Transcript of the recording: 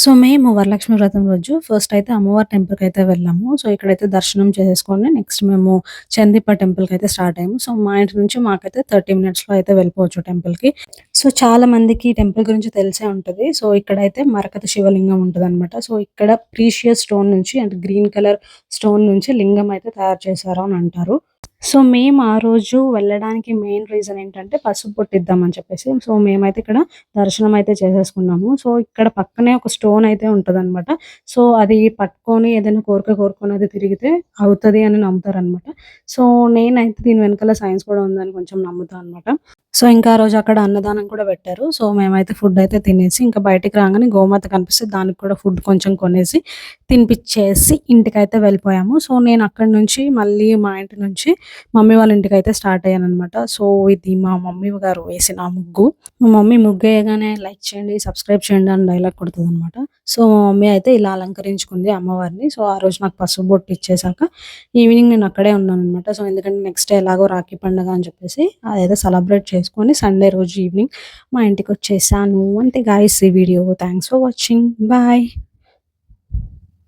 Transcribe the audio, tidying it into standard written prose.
So, మేము వరలక్ష్మి వ్రతం రోజు ఫస్ట్ అయితే అమ్మవారి టెంపుల్‌కైతే వెళ్ళాము. సో, ఇక్కడైతే దర్శనం చేసేసుకొని నెక్స్ట్ మేము చందీప టెంపుల్‌కైతే స్టార్ట్ అయ్యాము. సో, మా ఇంటి నుంచి మాకైతే 30 మినిట్స్‌లో అయితే వెళ్ళిపోవచ్చు టెంపుల్‌కి. సో, చాలా మందికి టెంపుల్ గురించి తెలిసే ఉంటది. సో, ఇక్కడైతే మరకత శివలింగం ఉంటదనమాట. సో, ఇక్కడ ప్రీషియస్ స్టోన్ నుంచి అంటే గ్రీన్ కలర్ స్టోన్ నుంచి లింగం అయితే తయారు చేశారు అని అంటారు. సో, మేము ఆ రోజు వెళ్ళడానికి మెయిన్ రీజన్ ఏంటంటే పసుపు బొట్టిద్దామని చెప్పేసి. సో, మేమైతే ఇక్కడ దర్శనం అయితే చేసేసుకున్నాము. సో, ఇక్కడ పక్కనే ఒక స్టోన్ అయితే ఉంటదనమాట. సో, అది పట్టుకొని ఏదైనా కోరిక కోరుకొని అది తిరిగితే అవుతది అని నమ్ముతారనమాట. సో, నేనైతే దీని వెనకాల సైన్స్ కూడా ఉందని కొంచెం నమ్ముతా అనమాట. సో, ఇంకా ఆ రోజు అక్కడ అన్నదానం కూడా పెట్టారు. సో, మేమైతే ఫుడ్ అయితే తినేసి ఇంకా బయటికి రాంగానే గోమాత కనిపిస్తే దానికి కూడా ఫుడ్ కొంచెం కొనేసి తినిపిచ్చేసి ఇంటికైతే వెళ్ళిపోయాము. సో, నేను అక్కడి నుంచి మళ్ళీ మా ఇంటి నుంచి మమ్మీ వాళ్ళ ఇంటికైతే స్టార్ట్ అయ్యాననమాట. సో, ఇది మా మమ్మీ గారు వేసిన ముగ్గు. మా మమ్మీ ముగ్గేయగానే లైక్ చేయండి, సబ్స్క్రైబ్ చేయండి అని డైలాగ్ కొడతదనమాట. సో, మా మమ్మీ అయితే ఇలా అలంకరించుకుంది అమ్మవారిని. సో, ఆ రోజు నాకు పసుపు బొట్టు ఇచ్చేసాక ఈవినింగ్ నేను అక్కడే ఉన్నాననమాట. సో, ఎందుకంటే నెక్స్ట్ డే ఎలాగో రాఖీ పండగ అని చెప్పేసి అదైతే సెలబ్రేట్ చేసుకొని సండే రోజు ఈవినింగ్ మా ఇంటికొచ్చేసాను. అంతే గైస్ ఈ video. Thanks for watching. Bye.